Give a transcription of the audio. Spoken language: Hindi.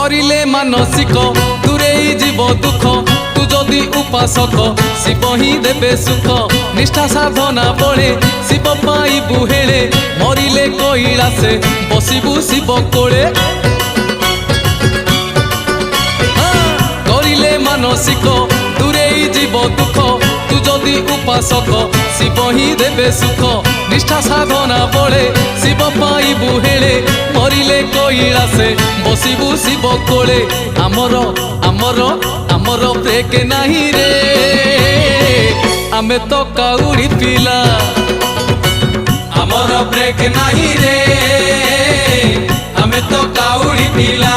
करिले मानसिक दूरेई जीव दुख तू जदि उपासक शिव ही देबे सुख निष्ठा साधना बळे शिव पाइबु हेळे मरिले कैलासे बसिबु शिव कोळे करिले मानसिक दूरेई जीव दुख तू जदि उपासक शिव ही देबे सुख निष्ठा साधना बळे शिव पाइबु हेळे मरिले कैलासे बसिबु शिव कोळे आमर आमर आमर ब्रेक नाही रे आमे तो काउड़ी पिला आमर ब्रेक नाही रे आमे तो काउड़ी पिला